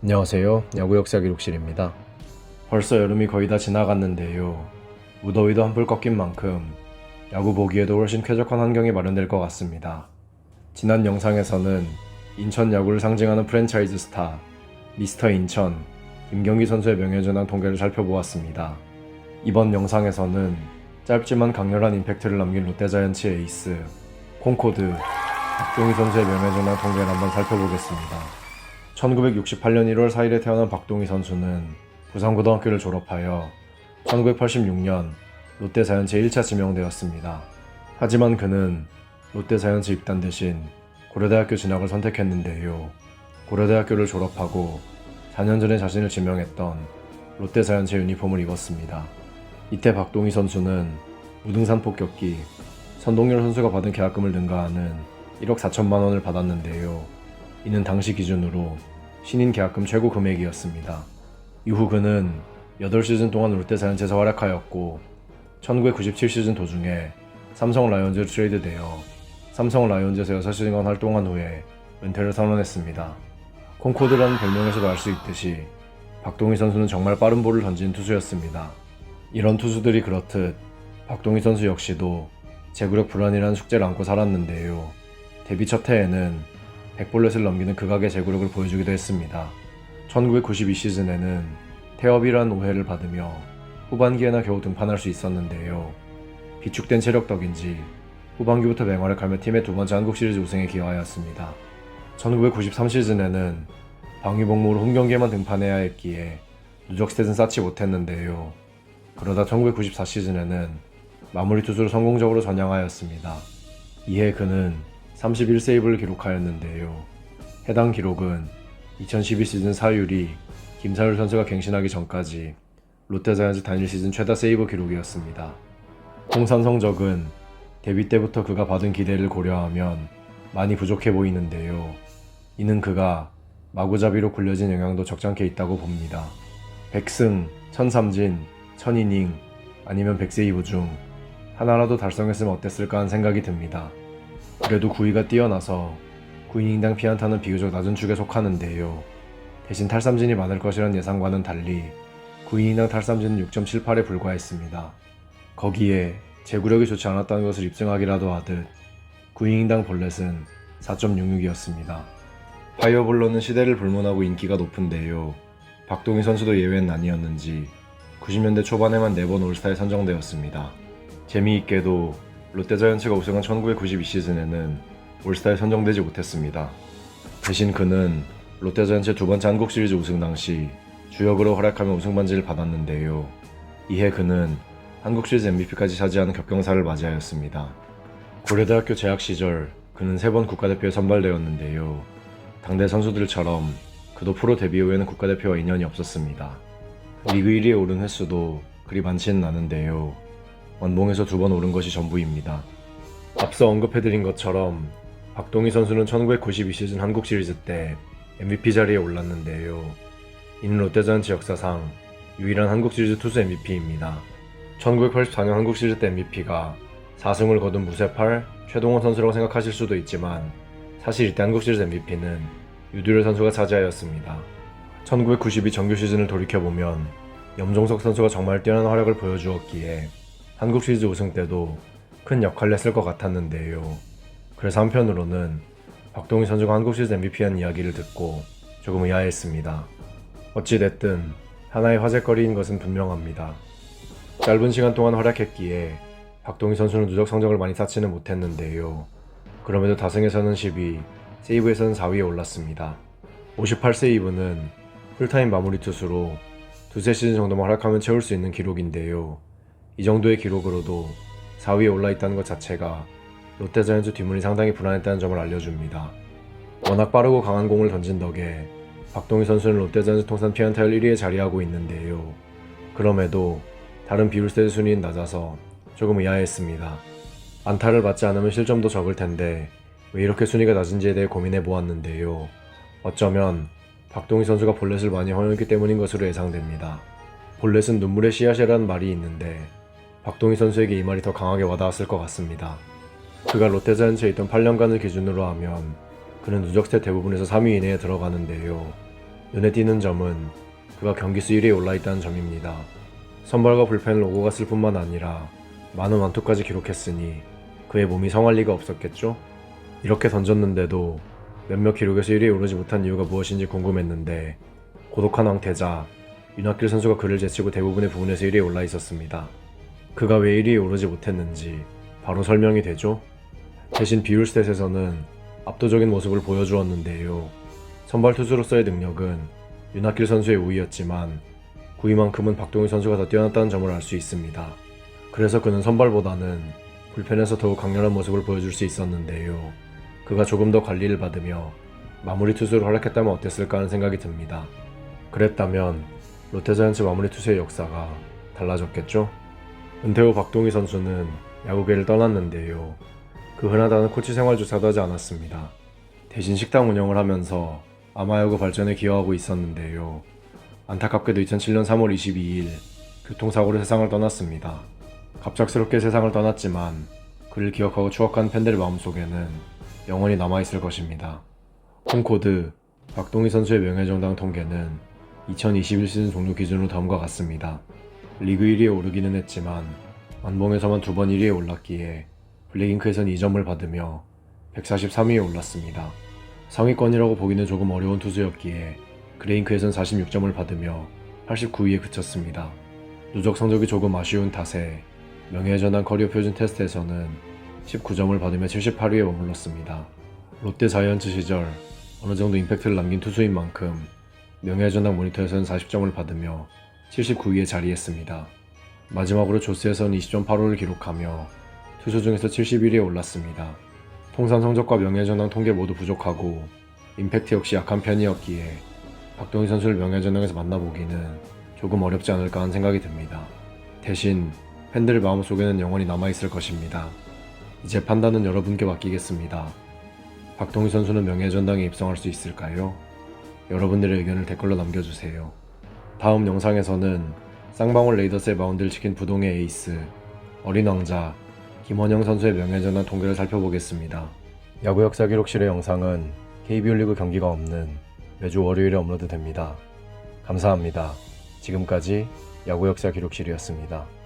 안녕하세요. 야구 역사 기록실입니다. 벌써 여름이 거의 다 지나갔는데요. 무더위도 한풀 꺾인 만큼 야구 보기에도 훨씬 쾌적한 환경이 마련될 것 같습니다. 지난 영상에서는 인천 야구를 상징하는 프랜차이즈 스타 미스터 인천 김경기 선수의 명예전환 통계를 살펴보았습니다. 이번 영상에서는 짧지만 강렬한 임팩트를 남긴 롯데자이언츠의 에이스 콩코드 박동희 선수의 명예전환 통계를 한번 살펴보겠습니다. 1968년 1월 4일에 태어난 박동희 선수는 부산고등학교를 졸업하여 1986년 롯데자이언츠에 1차 지명되었습니다. 하지만 그는 롯데자이언츠 입단 대신 고려대학교 진학을 선택했는데요. 고려대학교를 졸업하고 4년 전에 자신을 지명했던 롯데자이언츠 유니폼을 입었습니다. 이때 박동희 선수는 무등산 폭격기 선동열 선수가 받은 계약금을 능가하는 1억 4천만 원을 받았는데요. 이는 당시 기준으로 신인 계약금 최고 금액이었습니다. 이후 그는 8시즌 동안 롯데자이언츠에서 활약하였고 1997 시즌 도중에 삼성 라이온즈로 트레이드되어 삼성 라이온즈에서 6시즌간 활동한 후에 은퇴를 선언했습니다. 콩코드라는 별명에서도 알 수 있듯이 박동희 선수는 정말 빠른 볼을 던지는 투수였습니다. 이런 투수들이 그렇듯 박동희 선수 역시도 제구력 불안이라는 숙제를 안고 살았는데요. 데뷔 첫 해에는 100볼넷을 넘기는 극악의 제구력을 보여주기도 했습니다. 1992 시즌에는 태업이라는 오해를 받으며 후반기에나 겨우 등판할 수 있었는데요. 비축된 체력 덕인지 후반기부터 맹활약하며 팀의 두 번째 한국 시리즈 우승에 기여하였습니다. 1993 시즌에는 방위복무로 홈경기에만 등판해야 했기에 누적 스탯은 쌓지 못했는데요. 그러다 1994 시즌에는 마무리 투수로 성공적으로 전향하였습니다. 이해 그는 31세이브를 기록하였는데요. 해당 기록은 2012 시즌 사유리 김사율 선수가 갱신하기 전까지 롯데자이언츠 단일 시즌 최다 세이브 기록이었습니다. 통산 성적은 데뷔 때부터 그가 받은 기대를 고려하면 많이 부족해 보이는데요. 이는 그가 마구잡이로 굴려진 영향도 적잖게 있다고 봅니다. 100승, 1003진, 1000이닝 아니면 100세이브 중 하나라도 달성했으면 어땠을까 하는 생각이 듭니다. 그래도 9위가 뛰어나서 9이닝당 피안타는 비교적 낮은 축에 속하는데요. 대신 탈삼진이 많을 것이란 예상과는 달리 9이닝당 탈삼진은 6.78에 불과했습니다. 거기에 제구력이 좋지 않았다는 것을 입증하기라도 하듯 9이닝당 볼넷은 4.66이었습니다. 파이어볼러는 시대를 불문하고 인기가 높은데요. 박동희 선수도 예외는 아니었는지 90년대 초반에만 4번 올스타에 선정되었습니다. 재미있게도 롯데자이언츠가 우승한 1992 시즌에는 올스타에 선정되지 못했습니다. 대신 그는 롯데자이언츠의 두 번째 한국 시리즈 우승 당시 주역으로 활약하며 우승 반지를 받았는데요. 이해 그는 한국 시리즈 MVP까지 차지하는 격경사를 맞이하였습니다. 고려대학교 재학 시절 그는 3번 국가대표에 선발되었는데요. 당대 선수들처럼 그도 프로 데뷔 후에는 국가대표와 인연이 없었습니다. 리그 1위에 오른 횟수도 그리 많지는 않은데요. 원봉에서 2번 오른 것이 전부입니다. 앞서 언급해드린 것처럼 박동희 선수는 1992 시즌 한국 시리즈 때 MVP 자리에 올랐는데요. 이는 롯데자이언츠 역사상 유일한 한국 시리즈 투수 MVP입니다. 1984년 한국 시리즈 때 MVP가 4승을 거둔 무쇠팔 최동원 선수라고 생각하실 수도 있지만 사실 이때 한국 시리즈 MVP는 유두열 선수가 차지하였습니다. 1992 정규 시즌을 돌이켜보면 염종석 선수가 정말 뛰어난 활약을 보여주었기에 한국 시리즈 우승 때도 큰 역할을 했을 것 같았는데요. 그래서 한편으로는 박동희 선수가 한국 시리즈 MVP한 이야기를 듣고 조금 의아했습니다. 어찌됐든 하나의 화제거리인 것은 분명합니다. 짧은 시간 동안 활약했기에 박동희 선수는 누적 성적을 많이 쌓지는 못했는데요. 그럼에도 다승에서는 10위, 세이브에서는 4위에 올랐습니다. 58세이브는 풀타임 마무리 투수로 두세 시즌 정도만 활약하면 채울 수 있는 기록인데요. 이 정도의 기록으로도 4위에 올라있다는 것 자체가 롯데자이언츠 뒷문이 상당히 불안했다는 점을 알려줍니다. 워낙 빠르고 강한 공을 던진 덕에 박동희 선수는 롯데자이언츠 통산 피안타율 1위에 자리하고 있는데요. 그럼에도 다른 비울스탯 순위는 낮아서 조금 의아했습니다. 안타를 맞지 않으면 실점도 적을 텐데 왜 이렇게 순위가 낮은지에 대해 고민해 보았는데요. 어쩌면 박동희 선수가 볼넷을 많이 허용했기 때문인 것으로 예상됩니다. 볼넷은 눈물의 씨앗이라는 말이 있는데 박동희 선수에게 이 말이 더 강하게 와닿았을 것 같습니다. 그가 롯데자이언츠에 있던 8년간을 기준으로 하면 그는 누적 스탯 대부분에서 3위 이내에 들어가는데요. 눈에 띄는 점은 그가 경기수 1위에 올라있다는 점입니다. 선발과 불펜 로고가 쓸 뿐만 아니라 많은 완투까지 기록했으니 그의 몸이 성할 리가 없었겠죠? 이렇게 던졌는데도 몇몇 기록에서 1위에 오르지 못한 이유가 무엇인지 궁금했는데 고독한 왕태자 윤학길 선수가 그를 제치고 대부분의 부분에서 1위에 올라 있었습니다. 그가 왜 1위에 오르지 못했는지 바로 설명이 되죠? 대신 비율 스탯에서는 압도적인 모습을 보여주었는데요. 선발 투수로서의 능력은 윤학길 선수의 우위였지만 구위만큼은 박동희 선수가 더 뛰어났다는 점을 알 수 있습니다. 그래서 그는 선발보다는 불펜에서 더욱 강렬한 모습을 보여줄 수 있었는데요. 그가 조금 더 관리를 받으며 마무리 투수로 활약했다면 어땠을까 하는 생각이 듭니다. 그랬다면 롯데자이언츠 마무리 투수의 역사가 달라졌겠죠? 은퇴 후 박동희 선수는 야구계를 떠났는데요. 그 흔하다는 코치 생활조차도 하지 않았습니다. 대신 식당 운영을 하면서 아마야구 발전에 기여하고 있었는데요. 안타깝게도 2007년 3월 22일 교통사고로 세상을 떠났습니다. 갑작스럽게 세상을 떠났지만 그를 기억하고 추억하는 팬들의 마음속에는 영원히 남아있을 것입니다. 홈코드 박동희 선수의 명예정당 통계는 2021 시즌 종료 기준으로 다음과 같습니다. 리그 1위에 오르기는 했지만 완봉에서만 2번 1위에 올랐기에 블랙잉크에선 2점을 받으며 143위에 올랐습니다. 상위권이라고 보기는 조금 어려운 투수였기에 그레잉크에선 46점을 받으며 89위에 그쳤습니다. 누적 성적이 조금 아쉬운 탓에 명예전당 커리어 표준 테스트에서는 19점을 받으며 78위에 머물렀습니다. 롯데 자이언츠 시절 어느 정도 임팩트를 남긴 투수인 만큼 명예전당 모니터에서는 40점을 받으며 79위에 자리했습니다. 마지막으로 조스에서는 20.85를 기록하며 투수 중에서 71위에 올랐습니다. 통산 성적과 명예전당 통계 모두 부족하고 임팩트 역시 약한 편이었기에 박동희 선수를 명예전당에서 만나보기는 조금 어렵지 않을까 하는 생각이 듭니다. 대신 팬들 마음속에는 영원히 남아있을 것입니다. 이제 판단은 여러분께 맡기겠습니다. 박동희 선수는 명예전당에 입성할 수 있을까요? 여러분들의 의견을 댓글로 남겨주세요. 다음 영상에서는 쌍방울 레이더스의 마운드를 지킨 부동의 에이스 어린 왕자 김원영 선수의 명예전당 통계를 살펴보겠습니다. 야구 역사 기록실의 영상은 KBO 리그 경기가 없는 매주 월요일에 업로드됩니다. 감사합니다. 지금까지 야구 역사 기록실이었습니다.